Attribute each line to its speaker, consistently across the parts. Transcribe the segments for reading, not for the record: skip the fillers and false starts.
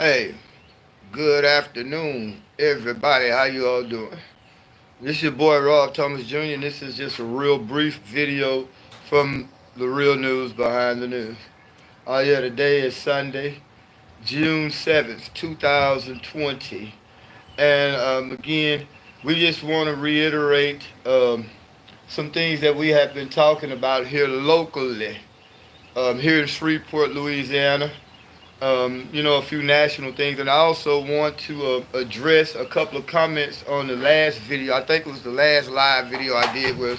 Speaker 1: Hey, good afternoon, everybody. How you all doing? This is your boy Rob Thomas Jr. And this is just a real brief video from the real news behind the news. Oh yeah, today is Sunday, June 7th, 2020. And again, we just want to reiterate some things that we have been talking about here locally, here in Shreveport, Louisiana. A few national things, and I also want to address a couple of comments on the last video. I think it was the last live video I did, where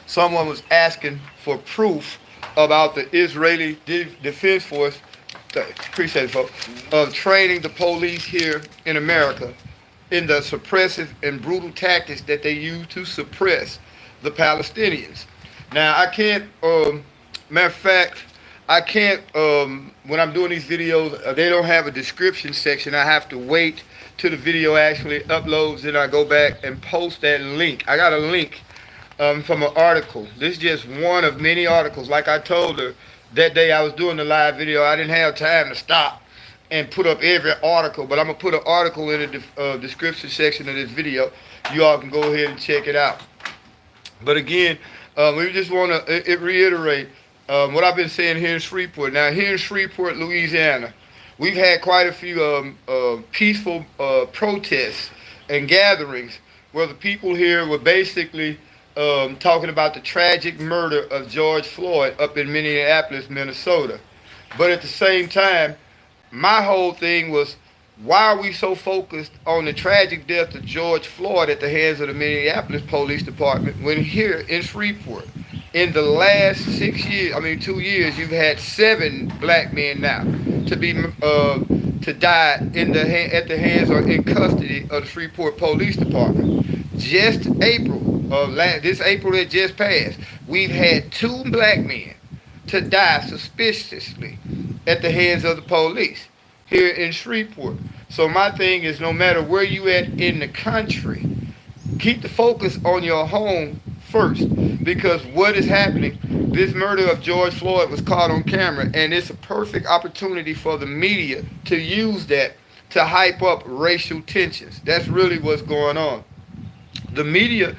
Speaker 1: someone was asking for proof about the Israeli Defense Force. Appreciate it, folks. Of training the police here in America in the suppressive and brutal tactics that they use to suppress the Palestinians. Now, I can't. Matter of fact, I can't, when I'm doing these videos, they don't have a description section. I have to wait till the video actually uploads, then I go back and post that link. I got a link from an article. This is just one of many articles. Like I told her that day I was doing the live video, I didn't have time to stop and put up every article, but I'm going to put an article in the description section of this video. You all can go ahead and check it out. But again, we just want to reiterate what I've been saying here in Shreveport. Now, here in Shreveport, Louisiana, we've had quite a few peaceful protests and gatherings where the people here were basically talking about the tragic murder of George Floyd up in Minneapolis, Minnesota. But at the same time, my whole thing was, why are we so focused on the tragic death of George Floyd at the hands of the Minneapolis Police Department when here in Shreveport, in the last 2 years, you've had 7 black men now to die at the hands or in custody of the Shreveport Police Department. Just this April that just passed, we've had 2 black men to die suspiciously at the hands of the police here in Shreveport. So my thing is, no matter where you at in the country, keep the focus on your home first, because what is happening, this murder of George Floyd was caught on camera, and it's a perfect opportunity for the media to use that to hype up racial tensions. That's really what's going on. The media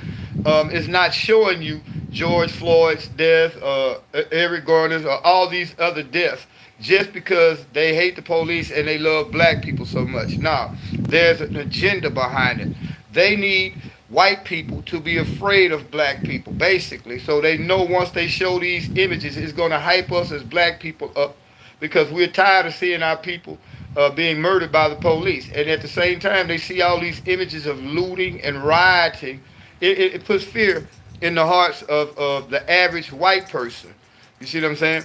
Speaker 1: is not showing you George Floyd's death, Eric Garner's, or all these other deaths just because they hate the police and they love black people so much. Now, there's an agenda behind it. They need white people to be afraid of black people, basically. So they know once they show these images, it's going to hype us as black people up, because we're tired of seeing our people being murdered by the police. And at the same time, they see all these images of looting and rioting. It puts fear in the hearts of the average white person. You see what I'm saying?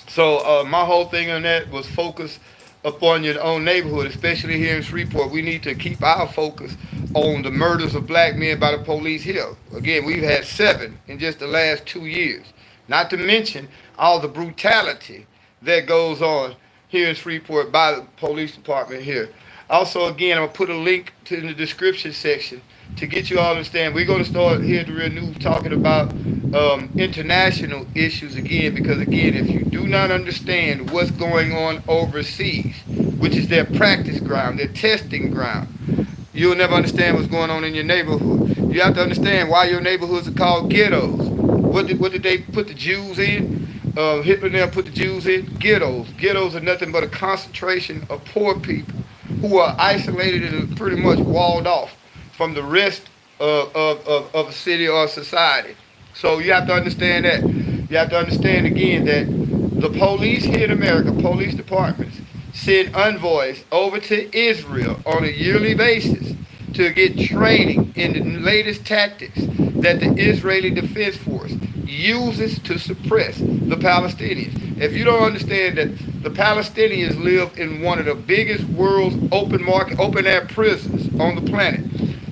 Speaker 1: So my whole thing on that was focus upon your own neighborhood, especially here in Shreveport. We need to keep our focus on the murders of black men by the police here. Again, we've had 7 in just the last 2 years. Not to mention all the brutality that goes on here in Shreveport by the police department here. Also, again, I'm going to put a link in the description section to get you all to understand. We're going to start here at the Real News talking about international issues again, because again, if you do not understand what's going on overseas, which is their practice ground, their testing ground, you'll never understand what's going on in your neighborhood. You have to understand why your neighborhoods are called ghettos. What did they put the Jews in? Hitler now put the Jews in ghettos. Ghettos are nothing but a concentration of poor people who are isolated and pretty much walled off from the rest of a city or society. So you have to understand that. You have to understand again that the police here in America, police departments, send envoys over to Israel on a yearly basis to get training in the latest tactics that the Israeli Defense Force uses to suppress the Palestinians. If you don't understand that the Palestinians live in one of the biggest world's open air prisons on the planet.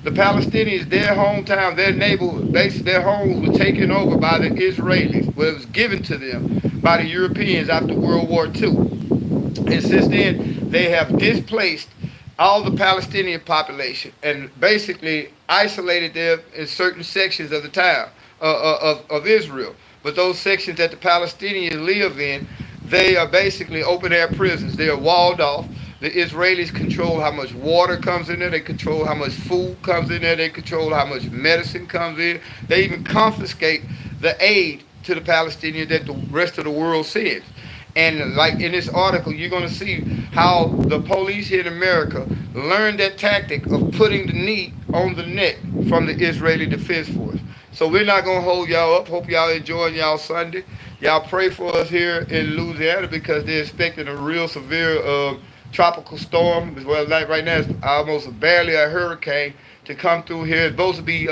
Speaker 1: The Palestinians, their hometown, their neighborhood, their homes were taken over by the Israelis. Well, it was given to them by the Europeans after World War II. And since then, they have displaced all the Palestinian population and basically isolated them in certain sections of the town of Israel. But those sections that the Palestinians live in, they are basically open air prisons. They are walled off. The Israelis control how much water comes in there. They control how much food comes in there. They control how much medicine comes in. They even confiscate the aid to the Palestinians that the rest of the world sends. And like in this article, you're going to see how the police here in America learned that tactic of putting the knee on the neck from the Israeli Defense Force. So we're not going to hold y'all up. Hope y'all enjoying y'all Sunday. Y'all pray for us here in Louisiana because they're expecting a real severe tropical storm, as well. Like right now, it's almost barely a hurricane to come through here. It's supposed to be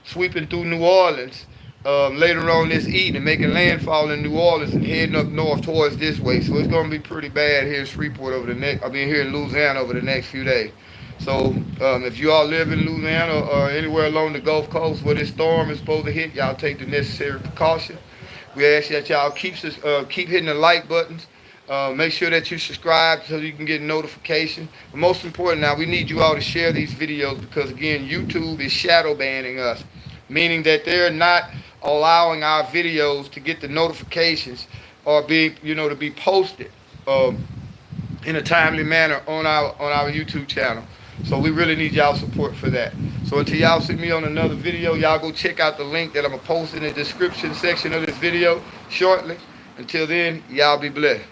Speaker 1: sweeping through New Orleans later on this evening, making landfall in New Orleans and heading up north towards this way. So it's going to be pretty bad here in Shreveport here in Louisiana over the next few days. So if you all live in Louisiana or anywhere along the Gulf Coast where this storm is supposed to hit, y'all take the necessary precaution. We ask that y'all keep hitting the like buttons. Make sure that you subscribe so you can get notification. But most important now, we need you all to share these videos because, again, YouTube is shadow banning us, meaning that they're not allowing our videos to get the notifications or to be posted in a timely manner on our YouTube channel. So we really need y'all support for that. So until y'all see me on another video, y'all go check out the link that I'm going to post in the description section of this video shortly. Until then, y'all be blessed.